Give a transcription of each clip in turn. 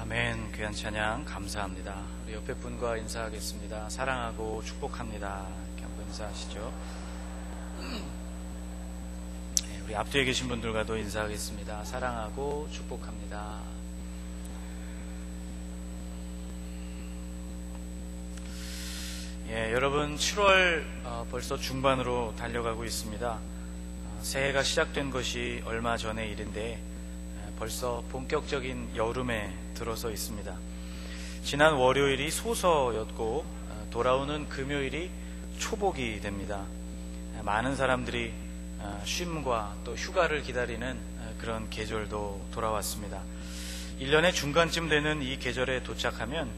아멘. 귀한 찬양 감사합니다. 우리 옆에 분과 인사하겠습니다. 사랑하고 축복합니다. 이렇게 한번 인사하시죠. 우리 앞뒤에 계신 분들과도 인사하겠습니다. 사랑하고 축복합니다. 여러분 7월 벌써 중반으로 달려가고 있습니다. 새해가 시작된 것이 얼마 전의 일인데 벌써 본격적인 여름에 들어서 있습니다. 지난 월요일이 소서였고 돌아오는 금요일이 초복이 됩니다. 많은 사람들이 쉼과 또 휴가를 기다리는 그런 계절도 돌아왔습니다. 1년의 중간쯤 되는 이 계절에 도착하면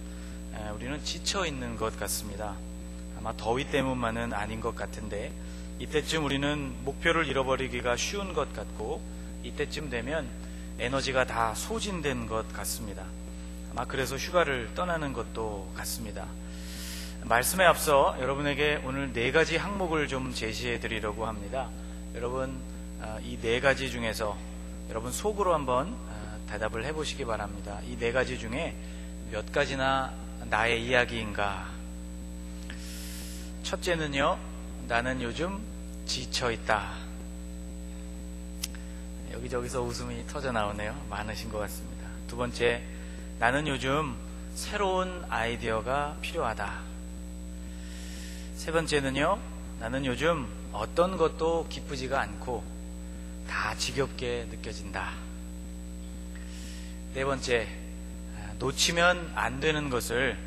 우리는 지쳐 있는 것 같습니다. 아마 더위 때문만은 아닌 것 같은데 이때쯤 우리는 목표를 잃어버리기가 쉬운 것 같고 이때쯤 되면 에너지가 다 소진된 것 같습니다. 아마 그래서 휴가를 떠나는 것도 같습니다. 말씀에 앞서 여러분에게 오늘 4가지 항목을 좀 제시해 드리려고 합니다. 여러분 이 4가지 중에서 여러분 속으로 한번 대답을 해보시기 바랍니다. 이 4가지 중에 몇 가지나 나의 이야기인가? 첫째는요, 나는 요즘 지쳐있다. 여기저기서 웃음이 터져 나오네요. 많으신 것 같습니다. 두 번째, 나는 요즘 새로운 아이디어가 필요하다. 세 번째는요, 나는 요즘 어떤 것도 기쁘지가 않고 다 지겹게 느껴진다. 네 번째, 놓치면 안 되는 것을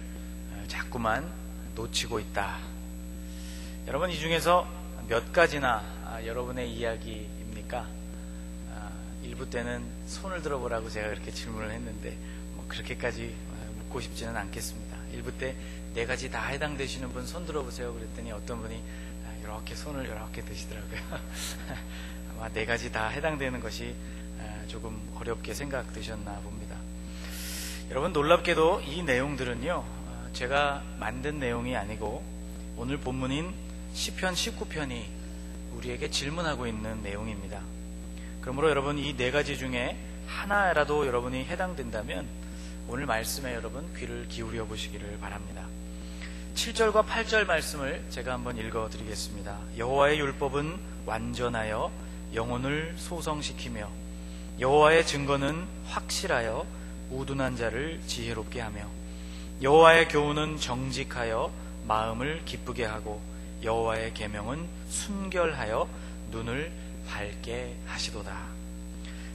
자꾸만 놓치고 있다. 여러분 이 중에서 몇 가지나 여러분의 이야기입니까? 1부 때는 손을 들어보라고 제가 그렇게 질문을 했는데 그렇게까지 묻고 싶지는 않겠습니다. 1부 때 4가지 다 해당되시는 분 손 들어보세요 그랬더니 어떤 분이 이렇게 손을 이렇게 드시더라고요. 아마 4가지 다 해당되는 것이 조금 어렵게 생각되셨나 봅니다. 여러분 놀랍게도 이 내용들은요, 제가 만든 내용이 아니고 오늘 본문인 시편 19편이 우리에게 질문하고 있는 내용입니다. 그러므로 여러분 이 4가지 중에 하나라도 여러분이 해당된다면 오늘 말씀에 여러분 귀를 기울여 보시기를 바랍니다. 7절과 8절 말씀을 제가 한번 읽어드리겠습니다. 여호와의 율법은 완전하여 영혼을 소성시키며 여호와의 증거는 확실하여 우둔한 자를 지혜롭게 하며 여호와의 교훈은 정직하여 마음을 기쁘게 하고 여호와의 계명은 순결하여 눈을 밝게 하시도다.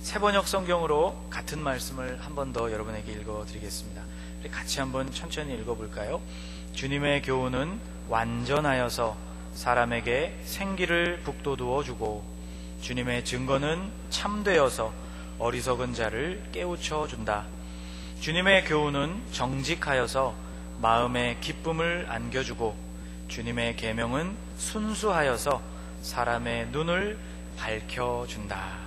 새번역 성경으로 같은 말씀을 한 번 더 여러분에게 읽어드리겠습니다. 같이 한번 천천히 읽어볼까요? 주님의 교훈은 완전하여서 사람에게 생기를 북돋우어 주고 주님의 증거는 참되어서 어리석은 자를 깨우쳐 준다. 주님의 교훈은 정직하여서 마음에 기쁨을 안겨주고 주님의 계명은 순수하여서 사람의 눈을 밝혀준다.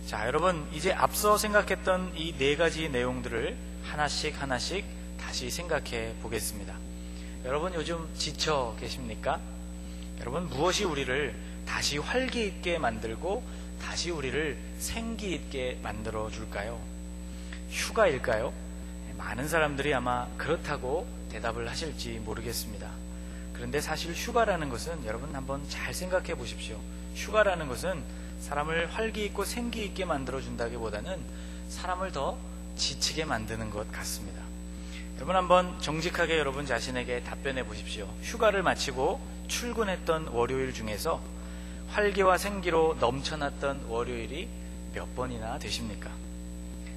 자, 여러분 이제 앞서 생각했던 이 4가지 내용들을 하나씩 다시 생각해 보겠습니다. 여러분 요즘 지쳐 계십니까? 여러분 무엇이 우리를 다시 활기 있게 만들고 다시 우리를 생기 있게 만들어 줄까요? 휴가일까요? 많은 사람들이 아마 그렇다고 대답을 하실지 모르겠습니다. 그런데 사실 휴가라는 것은 여러분 한번 잘 생각해 보십시오. 휴가라는 것은 사람을 활기 있고 생기 있게 만들어준다기보다는 사람을 더 지치게 만드는 것 같습니다. 여러분 한번 정직하게 여러분 자신에게 답변해 보십시오. 휴가를 마치고 출근했던 월요일 중에서 활기와 생기로 넘쳐났던 월요일이 몇 번이나 되십니까?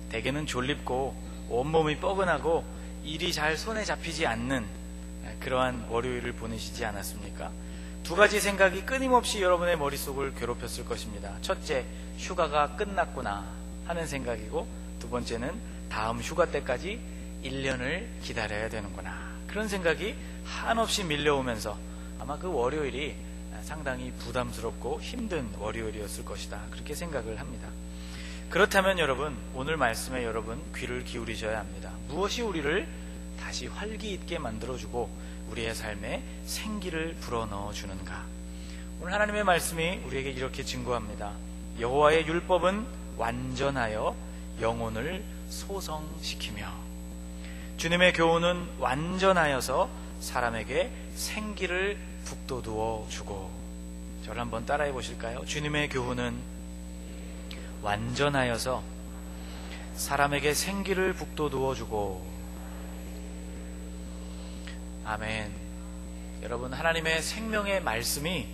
대개는 졸립고 온몸이 뻐근하고 일이 잘 손에 잡히지 않는 그러한 월요일을 보내시지 않았습니까? 2가지 생각이 끊임없이 여러분의 머릿속을 괴롭혔을 것입니다. 첫째, 휴가가 끝났구나 하는 생각이고, 2번째는 다음 휴가 때까지 1년을 기다려야 되는구나, 그런 생각이 한없이 밀려오면서 아마 그 월요일이 상당히 부담스럽고 힘든 월요일이었을 것이다, 그렇게 생각을 합니다. 그렇다면 여러분 오늘 말씀에 여러분 귀를 기울이셔야 합니다. 무엇이 우리를 다시 활기 있게 만들어주고 우리의 삶에 생기를 불어넣어 주는가? 오늘 하나님의 말씀이 우리에게 이렇게 증거합니다. 여호와의 율법은 완전하여 영혼을 소성시키며. 주님의 교훈은 완전하여서 사람에게 생기를 북돋워 주고. 저를 한번 따라해 보실까요? 주님의 교훈은 완전하여서 사람에게 생기를 북돋워 주고. 아멘. 여러분, 하나님의 생명의 말씀이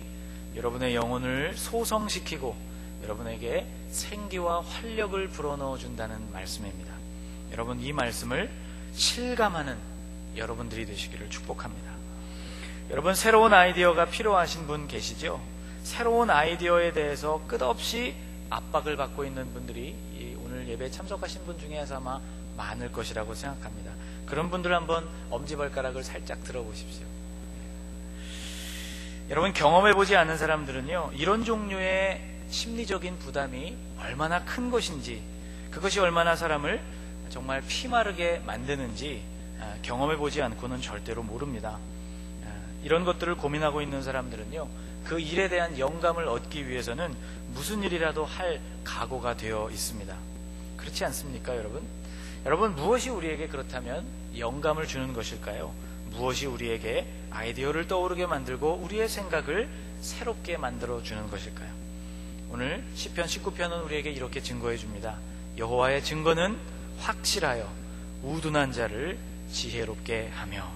여러분의 영혼을 소성시키고 여러분에게 생기와 활력을 불어넣어 준다는 말씀입니다. 여러분, 이 말씀을 실감하는 여러분들이 되시기를 축복합니다. 여러분, 새로운 아이디어가 필요하신 분 계시죠? 새로운 아이디어에 대해서 끝없이 압박을 받고 있는 분들이 오늘 예배에 참석하신 분 중에서 아마 많을 것이라고 생각합니다. 그런 분들 한번 엄지발가락을 살짝 들어보십시오. 여러분, 경험해보지 않은 사람들은요, 이런 종류의 심리적인 부담이 얼마나 큰 것인지, 그것이 얼마나 사람을 정말 피마르게 만드는지 경험해보지 않고는 절대로 모릅니다. 이런 것들을 고민하고 있는 사람들은요, 그 일에 대한 영감을 얻기 위해서는 무슨 일이라도 할 각오가 되어 있습니다. 그렇지 않습니까, 여러분? 여러분, 무엇이 우리에게 그렇다면 영감을 주는 것일까요? 무엇이 우리에게 아이디어를 떠오르게 만들고 우리의 생각을 새롭게 만들어 주는 것일까요? 오늘 시편 19편은 우리에게 이렇게 증거해 줍니다. 여호와의 증거는 확실하여 우둔한 자를 지혜롭게 하며.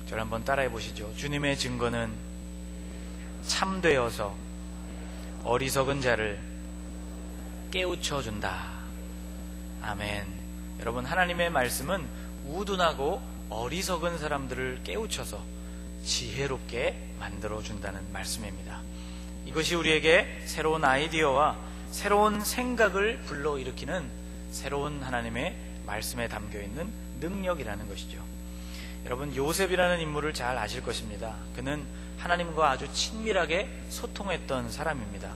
저를 한번 따라해 보시죠. 주님의 증거는 참되어서 어리석은 자를 깨우쳐 준다. 아멘. 여러분, 하나님의 말씀은 우둔하고 어리석은 사람들을 깨우쳐서 지혜롭게 만들어 준다는 말씀입니다. 이것이 우리에게 새로운 아이디어와 새로운 생각을 불러일으키는 새로운 하나님의 말씀에 담겨있는 능력이라는 것이죠. 여러분, 요셉이라는 인물을 잘 아실 것입니다. 그는 하나님과 아주 친밀하게 소통했던 사람입니다.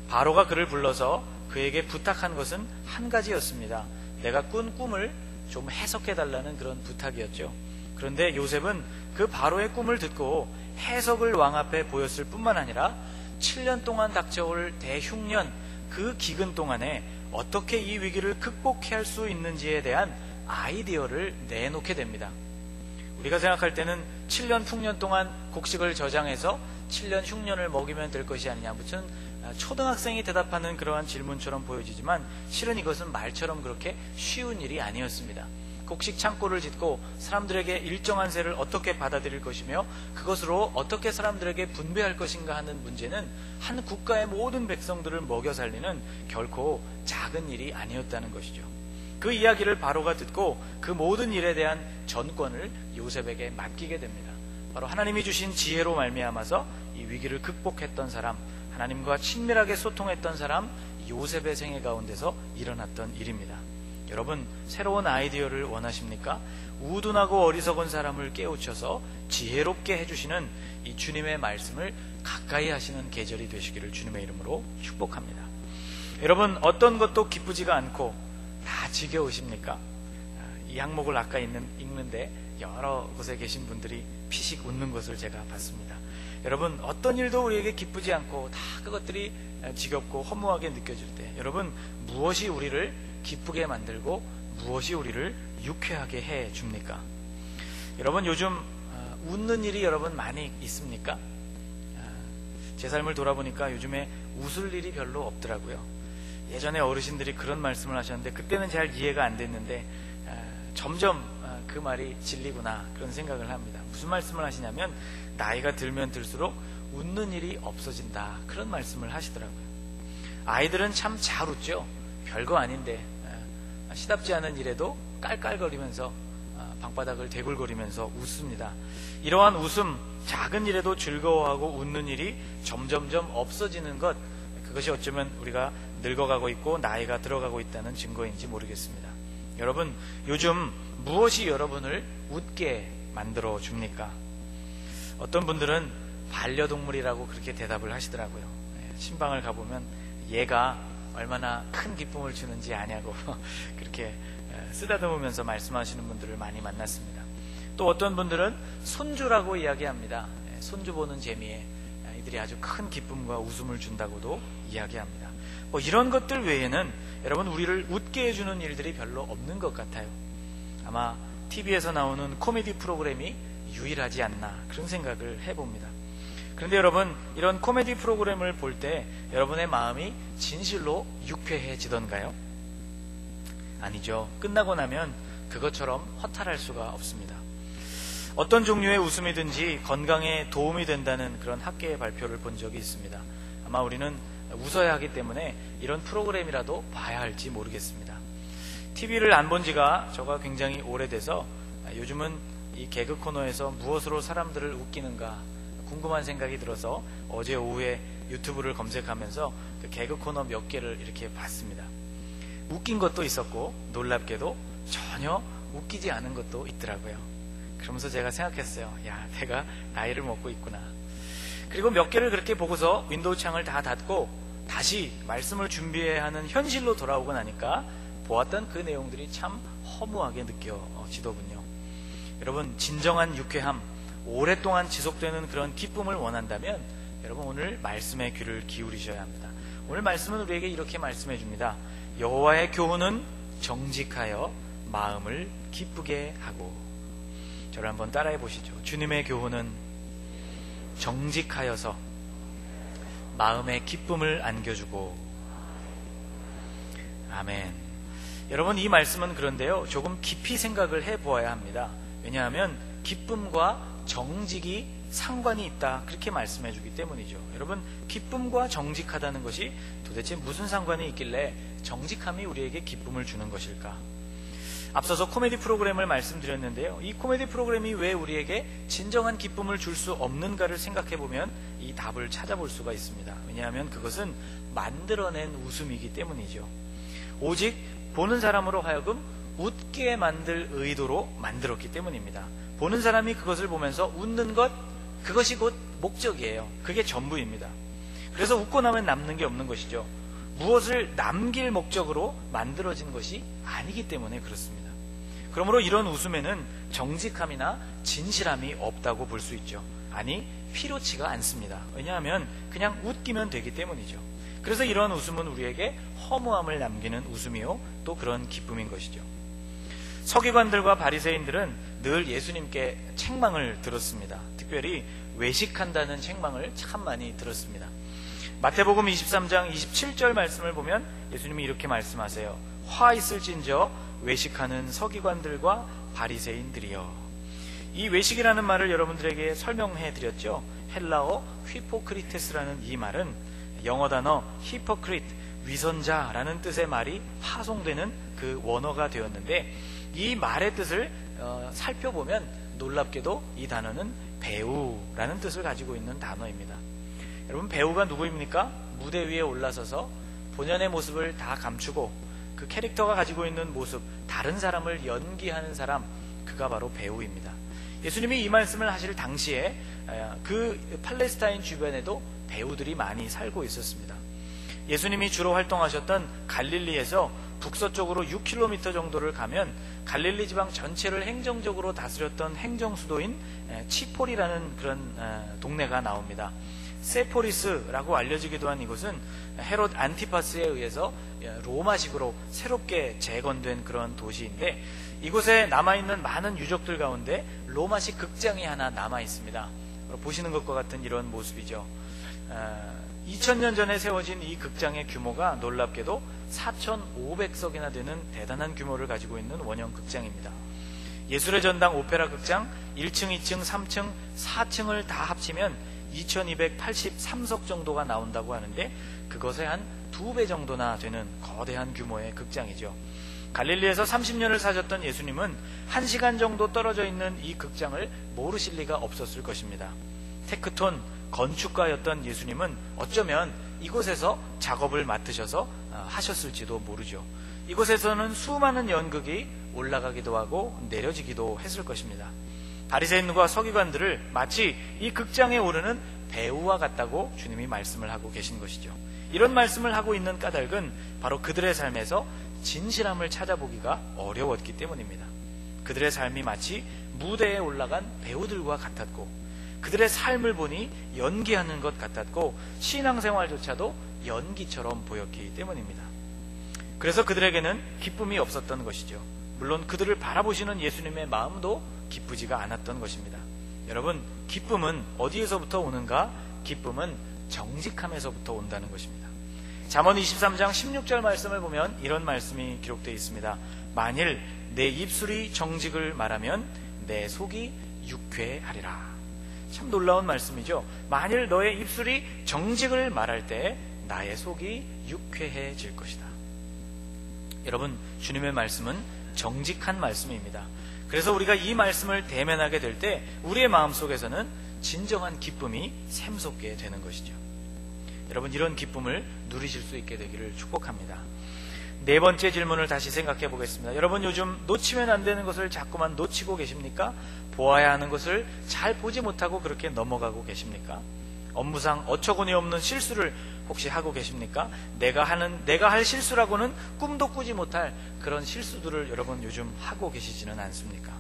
바로가 그를 불러서 그에게 부탁한 것은 한 가지였습니다. 내가 꾼 꿈을 좀 해석해달라는 그런 부탁이었죠. 그런데 요셉은 그 바로의 꿈을 듣고 해석을 왕 앞에 보였을 뿐만 아니라 7년 동안 닥쳐올 대흉년, 그 기근 동안에 어떻게 이 위기를 극복할 수 있는지에 대한 아이디어를 내놓게 됩니다. 우리가 생각할 때는 7년 풍년 동안 곡식을 저장해서 7년 흉년을 먹이면 될 것이 아니냐, 무슨 초등학생이 대답하는 그러한 질문처럼 보여지지만 실은 이것은 말처럼 그렇게 쉬운 일이 아니었습니다. 곡식 창고를 짓고 사람들에게 일정한 세를 어떻게 받아들일 것이며 그것으로 어떻게 사람들에게 분배할 것인가 하는 문제는 한 국가의 모든 백성들을 먹여 살리는 결코 작은 일이 아니었다는 것이죠. 그 이야기를 바로가 듣고 그 모든 일에 대한 전권을 요셉에게 맡기게 됩니다. 바로 하나님이 주신 지혜로 말미암아서 이 위기를 극복했던 사람, 하나님과 친밀하게 소통했던 사람 요셉의 생애 가운데서 일어났던 일입니다. 여러분, 새로운 아이디어를 원하십니까? 우둔하고 어리석은 사람을 깨우쳐서 지혜롭게 해주시는 이 주님의 말씀을 가까이 하시는 계절이 되시기를 주님의 이름으로 축복합니다. 여러분, 어떤 것도 기쁘지가 않고 다 지겨우십니까? 이 항목을 아까 읽는데 여러 곳에 계신 분들이 피식 웃는 것을 제가 봤습니다. 여러분, 어떤 일도 우리에게 기쁘지 않고 다 그것들이 지겹고 허무하게 느껴질 때, 여러분, 무엇이 우리를 기쁘게 만들고 무엇이 우리를 유쾌하게 해 줍니까? 여러분, 요즘 웃는 일이 여러분 많이 있습니까? 제 삶을 돌아보니까 요즘에 웃을 일이 별로 없더라고요. 예전에 어르신들이 그런 말씀을 하셨는데 그때는 잘 이해가 안 됐는데 점점 그 말이 진리구나 그런 생각을 합니다. 무슨 말씀을 하시냐면 나이가 들면 들수록 웃는 일이 없어진다, 그런 말씀을 하시더라고요. 아이들은 참 잘 웃죠. 별거 아닌데 시답지 않은 일에도 깔깔거리면서 방바닥을 대굴거리면서 웃습니다. 이러한 웃음, 작은 일에도 즐거워하고 웃는 일이 점점점 없어지는 것, 그것이 어쩌면 우리가 늙어가고 있고 나이가 들어가고 있다는 증거인지 모르겠습니다. 여러분, 요즘 무엇이 여러분을 웃게 만들어 줍니까? 어떤 분들은 반려동물이라고 그렇게 대답을 하시더라고요. 신방을 가보면 얘가 얼마나 큰 기쁨을 주는지 아냐고 그렇게 쓰다듬으면서 말씀하시는 분들을 많이 만났습니다. 또 어떤 분들은 손주라고 이야기합니다. 손주 보는 재미에 이들이 아주 큰 기쁨과 웃음을 준다고도 이야기합니다. 이런 것들 외에는 여러분 우리를 웃게 해주는 일들이 별로 없는 것 같아요. 아마 TV에서 나오는 코미디 프로그램이 유일하지 않나 그런 생각을 해봅니다. 그런데 여러분, 이런 코미디 프로그램을 볼 때 여러분의 마음이 진실로 유쾌해지던가요? 아니죠. 끝나고 나면 그것처럼 허탈할 수가 없습니다. 어떤 종류의 웃음이든지 건강에 도움이 된다는 그런 학계의 발표를 본 적이 있습니다. 아마 우리는 웃어야 하기 때문에 이런 프로그램이라도 봐야 할지 모르겠습니다. TV를 안 본 지가 저가 굉장히 오래돼서 요즘은 이 개그 코너에서 무엇으로 사람들을 웃기는가 궁금한 생각이 들어서 어제 오후에 유튜브를 검색하면서 그 개그 코너 몇 개를 이렇게 봤습니다. 웃긴 것도 있었고 놀랍게도 전혀 웃기지 않은 것도 있더라고요. 그러면서 제가 생각했어요. 야, 내가 나이를 먹고 있구나. 그리고 몇 개를 그렇게 보고서 윈도우 창을 다 닫고 다시 말씀을 준비해야 하는 현실로 돌아오고 나니까 보았던 그 내용들이 참 허무하게 느껴지더군요. 여러분, 진정한 유쾌함, 오랫동안 지속되는 그런 기쁨을 원한다면 여러분 오늘 말씀에 귀를 기울이셔야 합니다. 오늘 말씀은 우리에게 이렇게 말씀해 줍니다. 여호와의 교훈은 정직하여 마음을 기쁘게 하고. 저를 한번 따라해 보시죠. 주님의 교훈은 정직하여서 마음에 기쁨을 안겨주고. 아멘. 여러분, 이 말씀은 그런데요, 조금 깊이 생각을 해보아야 합니다. 왜냐하면 기쁨과 정직이 상관이 있다, 그렇게 말씀해 주기 때문이죠. 여러분, 기쁨과 정직하다는 것이 도대체 무슨 상관이 있길래 정직함이 우리에게 기쁨을 주는 것일까? 앞서서 코미디 프로그램을 말씀드렸는데요, 이 코미디 프로그램이 왜 우리에게 진정한 기쁨을 줄 수 없는가를 생각해보면 이 답을 찾아볼 수가 있습니다. 왜냐하면 그것은 만들어낸 웃음이기 때문이죠. 오직 보는 사람으로 하여금 웃게 만들 의도로 만들었기 때문입니다. 보는 사람이 그것을 보면서 웃는 것, 그것이 곧 목적이에요. 그게 전부입니다. 그래서 웃고 나면 남는 게 없는 것이죠. 무엇을 남길 목적으로 만들어진 것이 아니기 때문에 그렇습니다. 그러므로 이런 웃음에는 정직함이나 진실함이 없다고 볼 수 있죠. 아니, 필요치가 않습니다. 왜냐하면 그냥 웃기면 되기 때문이죠. 그래서 이런 웃음은 우리에게 허무함을 남기는 웃음이요, 또 그런 기쁨인 것이죠. 서기관들과 바리새인들은 늘 예수님께 책망을 들었습니다. 특별히 외식한다는 책망을 참 많이 들었습니다. 마태복음 23장 27절 말씀을 보면 예수님이 이렇게 말씀하세요. 화 있을진저 외식하는 서기관들과 바리새인들이여. 이 외식이라는 말을 여러분들에게 설명해 드렸죠. 헬라어 휘포크리테스라는 이 말은 영어 단어 히포크리트, 위선자라는 뜻의 말이 파송되는 그 원어가 되었는데, 이 말의 뜻을 살펴보면 놀랍게도 이 단어는 배우라는 뜻을 가지고 있는 단어입니다. 여러분, 배우가 누구입니까? 무대 위에 올라서서 본연의 모습을 다 감추고 그 캐릭터가 가지고 있는 모습, 다른 사람을 연기하는 사람, 그가 바로 배우입니다. 예수님이 이 말씀을 하실 당시에 그 팔레스타인 주변에도 배우들이 많이 살고 있었습니다. 예수님이 주로 활동하셨던 갈릴리에서 북서쪽으로 6km 정도를 가면 갈릴리 지방 전체를 행정적으로 다스렸던 행정수도인 치폴이라는 그런 동네가 나옵니다. 세포리스라고 알려지기도 한 이곳은 헤롯 안티파스에 의해서 로마식으로 새롭게 재건된 그런 도시인데, 이곳에 남아있는 많은 유적들 가운데 로마식 극장이 하나 남아있습니다. 보시는 것과 같은 이런 모습이죠. 2000년 전에 세워진 이 극장의 규모가 놀랍게도 4,500석이나 되는 대단한 규모를 가지고 있는 원형 극장입니다. 예술의 전당 오페라 극장 1층, 2층, 3층, 4층을 다 합치면 2283석 정도가 나온다고 하는데, 그것의 한 2배 정도나 되는 거대한 규모의 극장이죠. 갈릴리에서 30년을 사셨던 예수님은 1시간 정도 떨어져 있는 이 극장을 모르실 리가 없었을 것입니다. 테크톤 건축가였던 예수님은 어쩌면 이곳에서 작업을 맡으셔서 하셨을지도 모르죠. 이곳에서는 수많은 연극이 올라가기도 하고 내려지기도 했을 것입니다. 바리새인과 서기관들을 마치 이 극장에 오르는 배우와 같다고 주님이 말씀을 하고 계신 것이죠. 이런 말씀을 하고 있는 까닭은 바로 그들의 삶에서 진실함을 찾아보기가 어려웠기 때문입니다. 그들의 삶이 마치 무대에 올라간 배우들과 같았고, 그들의 삶을 보니 연기하는 것 같았고 신앙생활조차도 연기처럼 보였기 때문입니다. 그래서 그들에게는 기쁨이 없었던 것이죠. 물론 그들을 바라보시는 예수님의 마음도 기쁘지가 않았던 것입니다. 여러분, 기쁨은 어디에서부터 오는가? 기쁨은 정직함에서부터 온다는 것입니다. 잠언 23장 16절 말씀을 보면 이런 말씀이 기록되어 있습니다. 만일 내 입술이 정직을 말하면 내 속이 유쾌하리라. 참 놀라운 말씀이죠. 만일 너의 입술이 정직을 말할 때 나의 속이 유쾌해질 것이다. 여러분, 주님의 말씀은 정직한 말씀입니다. 그래서 우리가 이 말씀을 대면하게 될 때 우리의 마음속에서는 진정한 기쁨이 샘솟게 되는 것이죠. 여러분, 이런 기쁨을 누리실 수 있게 되기를 축복합니다. 네 번째 질문을 다시 생각해 보겠습니다. 여러분, 요즘 놓치면 안 되는 것을 자꾸만 놓치고 계십니까? 보아야 하는 것을 잘 보지 못하고 그렇게 넘어가고 계십니까? 업무상 어처구니 없는 실수를 혹시 하고 계십니까? 내가 할 실수라고는 꿈도 꾸지 못할 그런 실수들을 여러분 요즘 하고 계시지는 않습니까?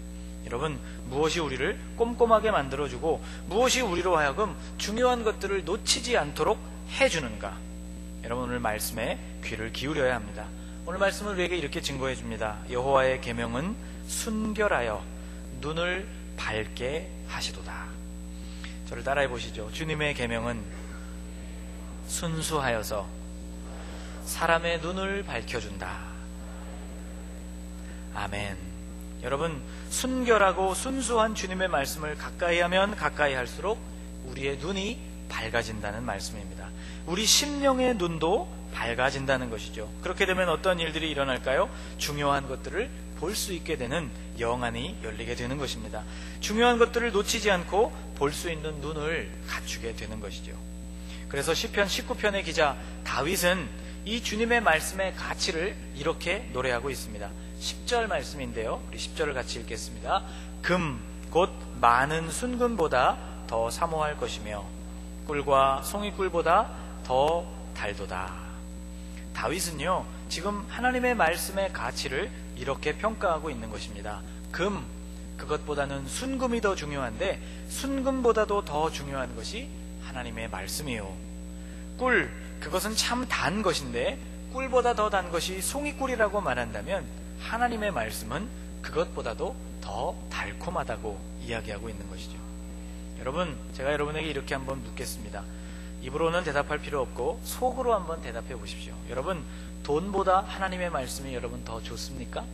여러분, 무엇이 우리를 꼼꼼하게 만들어주고 무엇이 우리로 하여금 중요한 것들을 놓치지 않도록 해주는가? 여러분, 오늘 말씀에 귀를 기울여야 합니다. 오늘 말씀은 우리에게 이렇게 증거해 줍니다. 여호와의 계명은 순결하여 눈을 밝게 하시도다. 저를 따라해 보시죠. 주님의 계명은 순수하여서 사람의 눈을 밝혀준다. 아멘. 여러분, 순결하고 순수한 주님의 말씀을 가까이 하면 가까이 할수록 우리의 눈이 밝아진다는 말씀입니다. 우리 심령의 눈도 밝아진다는 것이죠. 그렇게 되면 어떤 일들이 일어날까요? 중요한 것들을 볼 수 있게 되는 영안이 열리게 되는 것입니다. 중요한 것들을 놓치지 않고 볼 수 있는 눈을 갖추게 되는 것이죠. 그래서 시편 19편의 기자 다윗은 이 주님의 말씀의 가치를 이렇게 노래하고 있습니다. 10절 말씀인데요. 우리 10절을 같이 읽겠습니다. 금, 곧 많은 순금보다 더 사모할 것이며 꿀과 송이꿀보다 더 달도다. 다윗은요, 지금 하나님의 말씀의 가치를 이렇게 평가하고 있는 것입니다. 금, 그것보다는 순금이 더 중요한데 순금보다도 더 중요한 것이 하나님의 말씀이요. 꿀, 그것은 참 단 것인데 꿀보다 더 단 것이 송이꿀이라고 말한다면 하나님의 말씀은 그것보다도 더 달콤하다고 이야기하고 있는 것이죠. 여러분, 제가 여러분에게 이렇게 한번 묻겠습니다. 입으로는 대답할 필요 없고 속으로 한번 대답해 보십시오. 여러분, 돈보다 하나님의 말씀이 여러분 더 좋습니까?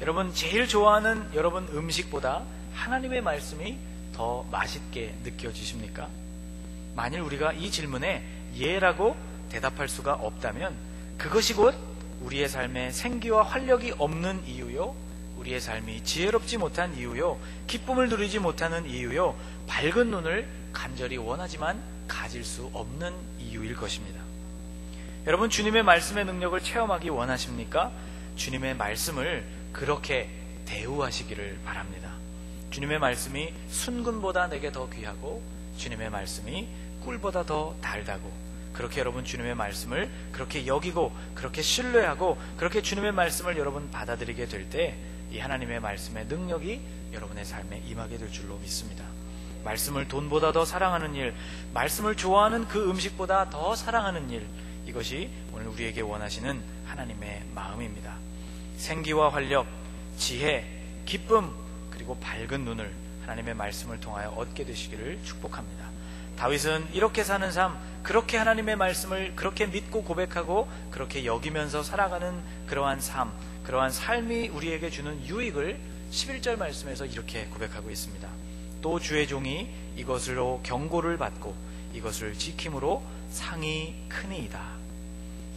여러분, 제일 좋아하는 여러분 음식보다 하나님의 말씀이 더 맛있게 느껴지십니까? 만일 우리가 이 질문에 예라고 대답할 수가 없다면 그것이 곧 우리의 삶에 생기와 활력이 없는 이유요, 우리의 삶이 지혜롭지 못한 이유요, 기쁨을 누리지 못하는 이유요, 밝은 눈을 간절히 원하지만 가질 수 없는 이유일 것입니다. 여러분, 주님의 말씀의 능력을 체험하기 원하십니까? 주님의 말씀을 그렇게 대우하시기를 바랍니다. 주님의 말씀이 순금보다 내게 더 귀하고 주님의 말씀이 꿀보다 더 달다고, 그렇게 여러분 주님의 말씀을 그렇게 여기고 그렇게 신뢰하고 그렇게 주님의 말씀을 여러분 받아들이게 될 때 이 하나님의 말씀의 능력이 여러분의 삶에 임하게 될 줄로 믿습니다. 말씀을 돈보다 더 사랑하는 일, 말씀을 좋아하는 그 음식보다 더 사랑하는 일, 이것이 오늘 우리에게 원하시는 하나님의 마음입니다. 생기와 활력, 지혜, 기쁨, 그리고 밝은 눈을 하나님의 말씀을 통하여 얻게 되시기를 축복합니다. 다윗은 이렇게 사는 삶, 그렇게 하나님의 말씀을 그렇게 믿고 고백하고 그렇게 여기면서 살아가는 그러한 삶, 그러한 삶이 우리에게 주는 유익을 11절 말씀에서 이렇게 고백하고 있습니다. 또 주의 종이 이것으로 경고를 받고 이것을 지킴으로 상이 크니이다.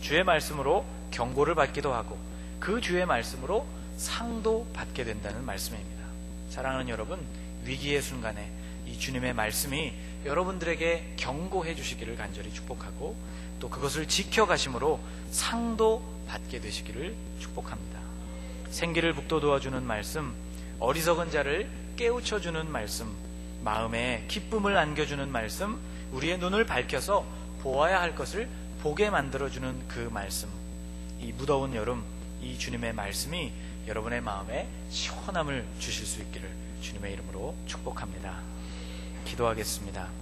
주의 말씀으로 경고를 받기도 하고 그 주의 말씀으로 상도 받게 된다는 말씀입니다. 사랑하는 여러분, 위기의 순간에 이 주님의 말씀이 여러분들에게 경고해 주시기를 간절히 축복하고 또 그것을 지켜가심으로 상도 받게 되시기를 축복합니다. 생기를 북돋워 주는 말씀, 어리석은 자를 깨우쳐주는 말씀, 마음에 기쁨을 안겨주는 말씀, 우리의 눈을 밝혀서 보아야 할 것을 보게 만들어주는 그 말씀, 이 무더운 여름, 이 주님의 말씀이 여러분의 마음에 시원함을 주실 수 있기를 주님의 이름으로 축복합니다. 기도하겠습니다.